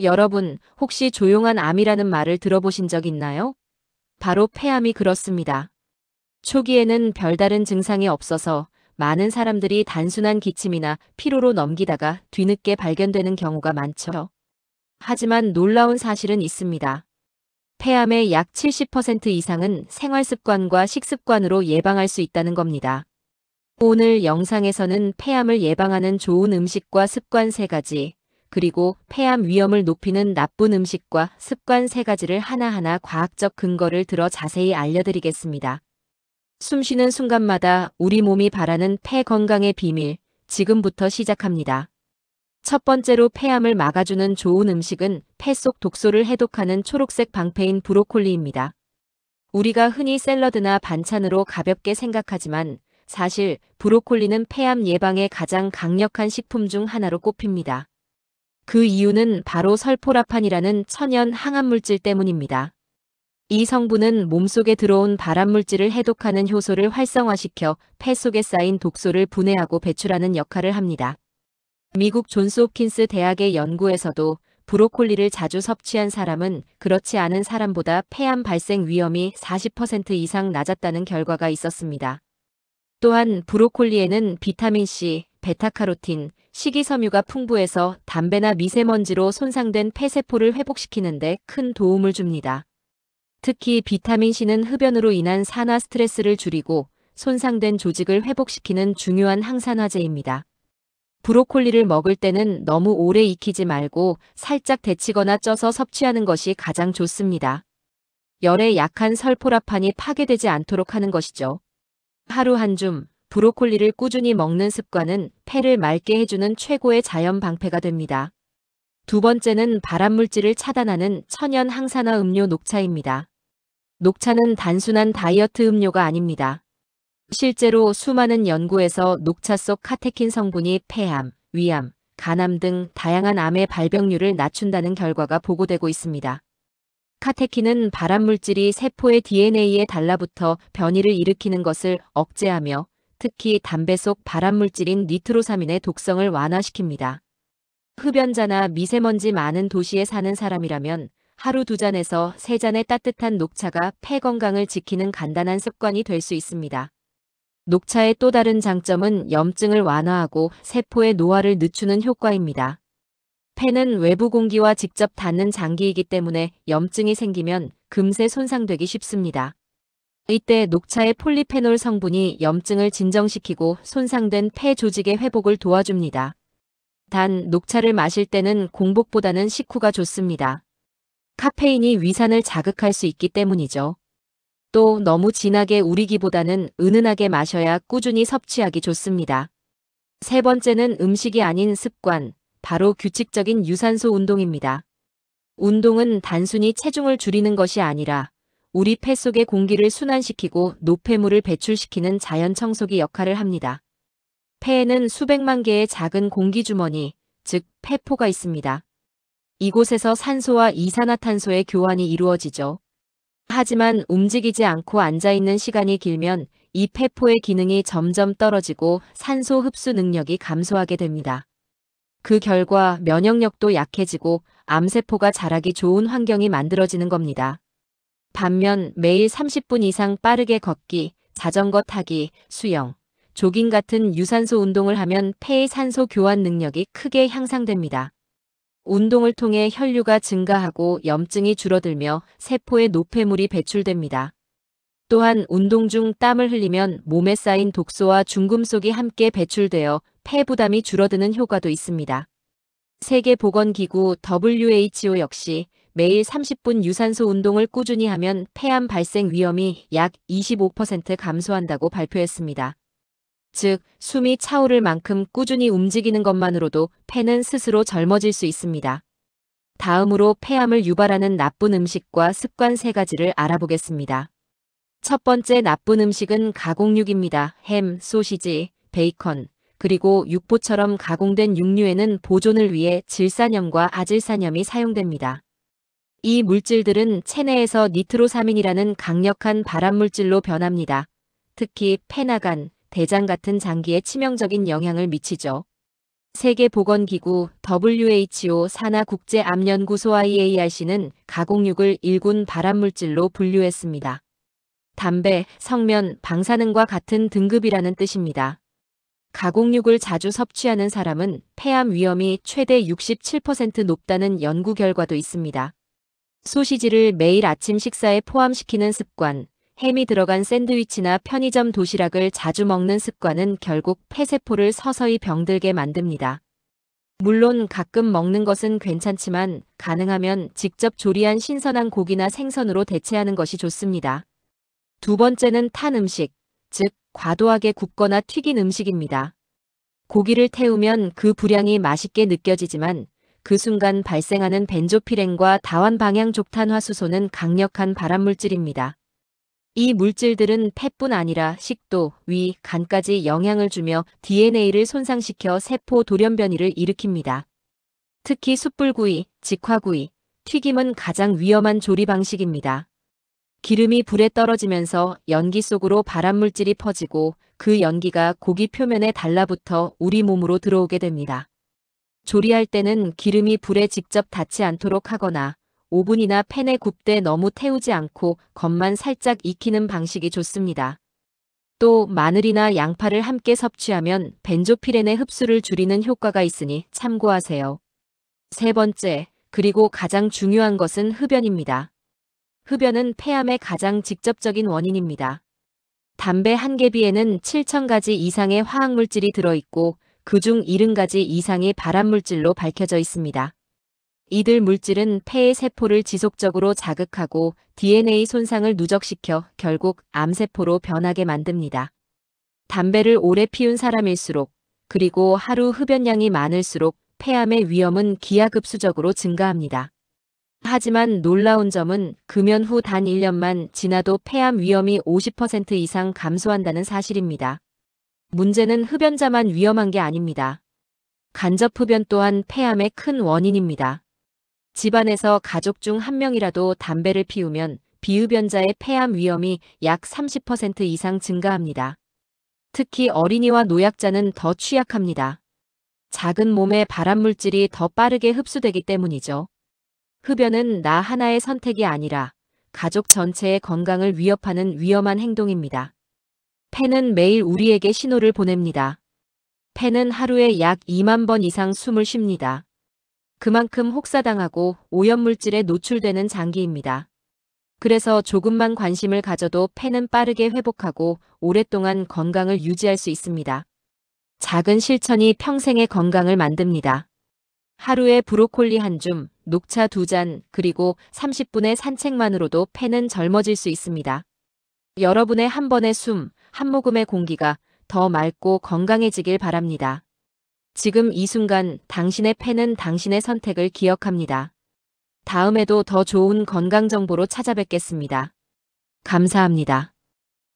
여러분, 혹시 조용한 암이라는 말을 들어보신 적 있나요? 바로 폐암이 그렇습니다. 초기에는 별다른 증상이 없어서 많은 사람들이 단순한 기침이나 피로로 넘기다가 뒤늦게 발견되는 경우가 많죠. 하지만 놀라운 사실은 있습니다. 폐암의 약 70% 이상은 생활습관과 식습관으로 예방할 수 있다는 겁니다. 오늘 영상에서는 폐암을 예방하는 좋은 음식과 습관 3가지, 그리고 폐암 위험을 높이는 나쁜 음식과 습관 3가지를 하나하나 과학적 근거를 들어 자세히 알려드리겠습니다. 숨쉬는 순간마다 우리 몸이 바라는 폐 건강의 비밀, 지금부터 시작합니다. 첫 번째로 폐암을 막아주는 좋은 음식은 폐 속 독소를 해독하는 초록색 방패인 브로콜리입니다. 우리가 흔히 샐러드나 반찬으로 가볍게 생각하지만 사실 브로콜리는 폐암 예방에 가장 강력한 식품 중 하나로 꼽힙니다. 그 이유는 바로 설포라판이라는 천연 항암물질 때문입니다. 이 성분은 몸속에 들어온 발암물질을 해독하는 효소를 활성화시켜 폐 속에 쌓인 독소를 분해하고 배출하는 역할을 합니다. 미국 존스 홉킨스 대학의 연구에서도 브로콜리를 자주 섭취한 사람은 그렇지 않은 사람보다 폐암 발생 위험이 40% 이상 낮았다는 결과가 있었습니다. 또한 브로콜리에는 비타민C, 베타카로틴, 식이섬유가 풍부해서 담배나 미세먼지로 손상된 폐세포를 회복시키는 데 큰 도움을 줍니다. 특히 비타민C는 흡연으로 인한 산화 스트레스를 줄이고 손상된 조직을 회복시키는 중요한 항산화제입니다. 브로콜리를 먹을 때는 너무 오래 익히지 말고 살짝 데치거나 쪄서 섭취하는 것이 가장 좋습니다. 열에 약한 설포라판이 파괴되지 않도록 하는 것이죠. 하루 한 줌 브로콜리를 꾸준히 먹는 습관은 폐를 맑게 해주는 최고의 자연 방패가 됩니다. 두 번째는 발암물질을 차단하는 천연 항산화 음료 녹차입니다. 녹차는 단순한 다이어트 음료가 아닙니다. 실제로 수많은 연구에서 녹차 속 카테킨 성분이 폐암, 위암, 간암 등 다양한 암의 발병률을 낮춘다는 결과가 보고되고 있습니다. 카테킨은 발암물질이 세포의 DNA에 달라붙어 변이를 일으키는 것을 억제하며 특히 담배 속 발암물질인 니트로사민의 독성을 완화시킵니다. 흡연자나 미세먼지 많은 도시에 사는 사람이라면 하루 2잔에서 3잔의 따뜻한 녹차가 폐 건강을 지키는 간단한 습관이 될 수 있습니다. 녹차의 또 다른 장점은 염증을 완화하고 세포의 노화를 늦추는 효과입니다. 폐는 외부 공기와 직접 닿는 장기이기 때문에 염증이 생기면 금세 손상되기 쉽습니다. 이때 녹차의 폴리페놀 성분이 염증을 진정시키고 손상된 폐 조직의 회복을 도와줍니다. 단, 녹차를 마실 때는 공복보다는 식후가 좋습니다. 카페인이 위산을 자극할 수 있기 때문이죠. 또 너무 진하게 우리기보다는 은은하게 마셔야 꾸준히 섭취하기 좋습니다. 세 번째는 음식이 아닌 습관, 바로 규칙적인 유산소 운동입니다. 운동은 단순히 체중을 줄이는 것이 아니라 우리 폐 속의 공기를 순환시키고 노폐물을 배출시키는 자연 청소기 역할을 합니다. 폐에는 수백만 개의 작은 공기주머니, 즉 폐포가 있습니다. 이곳에서 산소와 이산화탄소의 교환이 이루어지죠. 하지만 움직이지 않고 앉아있는 시간이 길면 이 폐포의 기능이 점점 떨어지고 산소 흡수 능력이 감소하게 됩니다. 그 결과 면역력도 약해지고 암세포가 자라기 좋은 환경이 만들어지는 겁니다. 반면 매일 30분 이상 빠르게 걷기, 자전거 타기, 수영, 조깅 같은 유산소 운동을 하면 폐의 산소 교환 능력이 크게 향상됩니다. 운동을 통해 혈류가 증가하고 염증이 줄어들며 세포에 노폐물이 배출됩니다. 또한 운동 중 땀을 흘리면 몸에 쌓인 독소와 중금속이 함께 배출되어 폐 부담이 줄어드는 효과도 있습니다. 세계보건기구 WHO 역시 매일 30분 유산소 운동을 꾸준히 하면 폐암 발생 위험이 약 25% 감소한다고 발표했습니다. 즉, 숨이 차오를 만큼 꾸준히 움직이는 것만으로도 폐는 스스로 젊어질 수 있습니다. 다음으로 폐암을 유발하는 나쁜 음식과 습관 3가지를 알아보겠습니다. 첫 번째 나쁜 음식은 가공육입니다. 햄, 소시지, 베이컨, 그리고 육포처럼 가공된 육류에는 보존을 위해 질산염과 아질산염이 사용됩니다. 이 물질들은 체내에서 니트로사민이라는 강력한 발암물질로 변합니다. 특히 폐나 간, 대장 같은 장기에 치명적인 영향을 미치죠. 세계보건기구 WHO 산하국제암연구소 IARC는 가공육을 1군 발암물질로 분류했습니다. 담배, 성면, 방사능과 같은 등급이라는 뜻입니다. 가공육을 자주 섭취하는 사람은 폐암 위험이 최대 67% 높다는 연구 결과도 있습니다. 소시지를 매일 아침 식사에 포함시키는 습관, 햄이 들어간 샌드위치나 편의점 도시락을 자주 먹는 습관은 결국 폐세포를 서서히 병들게 만듭니다. 물론 가끔 먹는 것은 괜찮지만 가능하면 직접 조리한 신선한 고기나 생선으로 대체하는 것이 좋습니다. 두 번째는 탄 음식, 즉 과도하게 굽거나 튀긴 음식입니다. 고기를 태우면 그 분량이 맛있게 느껴지지만 그 순간 발생하는 벤조피렌과 다완방향족탄화수소는 강력한 발암물질입니다. 이 물질들은 폐뿐 아니라 식도, 위, 간까지 영향을 주며 DNA를 손상시켜 세포 돌연변이를 일으킵니다. 특히 숯불구이, 직화구이, 튀김은 가장 위험한 조리 방식입니다. 기름이 불에 떨어지면서 연기 속으로 발암물질이 퍼지고 그 연기가 고기 표면에 달라붙어 우리 몸으로 들어오게 됩니다. 조리할 때는 기름이 불에 직접 닿지 않도록 하거나 오븐이나 팬에 굽되 너무 태우지 않고 겉만 살짝 익히는 방식이 좋습니다. 또 마늘이나 양파를 함께 섭취하면 벤조피렌의 흡수를 줄이는 효과가 있으니 참고하세요. 세 번째, 그리고 가장 중요한 것은 흡연입니다. 흡연은 폐암의 가장 직접적인 원인입니다. 담배 한 개비에는 7,000가지 이상의 화학물질이 들어있고 그중 70가지 이상이 발암물질로 밝혀져 있습니다. 이들 물질은 폐의 세포를 지속적으로 자극하고 DNA 손상을 누적시켜 결국 암세포로 변하게 만듭니다. 담배를 오래 피운 사람일수록 그리고 하루 흡연량이 많을수록 폐암의 위험은 기하급수적으로 증가합니다. 하지만 놀라운 점은 금연 후 단 1년만 지나도 폐암 위험이 50% 이상 감소한다는 사실입니다. 문제는 흡연자만 위험한 게 아닙니다. 간접 흡연 또한 폐암의 큰 원인입니다. 집안에서 가족 중 한 명이라도 담배를 피우면 비흡연자의 폐암 위험이 약 30% 이상 증가합니다. 특히 어린이와 노약자는 더 취약합니다. 작은 몸에 발암물질이 더 빠르게 흡수되기 때문이죠. 흡연은 나 하나의 선택이 아니라 가족 전체의 건강을 위협하는 위험한 행동입니다. 폐는 매일 우리에게 신호를 보냅니다. 폐는 하루에 약 2만 번 이상 숨을 쉽니다. 그만큼 혹사당하고 오염물질에 노출되는 장기입니다. 그래서 조금만 관심을 가져도 폐는 빠르게 회복하고 오랫동안 건강을 유지할 수 있습니다. 작은 실천이 평생의 건강을 만듭니다. 하루에 브로콜리 한 줌, 녹차 2잔, 그리고 30분의 산책만으로도 폐는 젊어질 수 있습니다. 여러분의 한 번의 숨, 한 모금의 공기가 더 맑고 건강해지길 바랍니다. 지금 이 순간 당신의 폐는 당신의 선택을 기억합니다. 다음에도 더 좋은 건강 정보로 찾아뵙겠습니다. 감사합니다.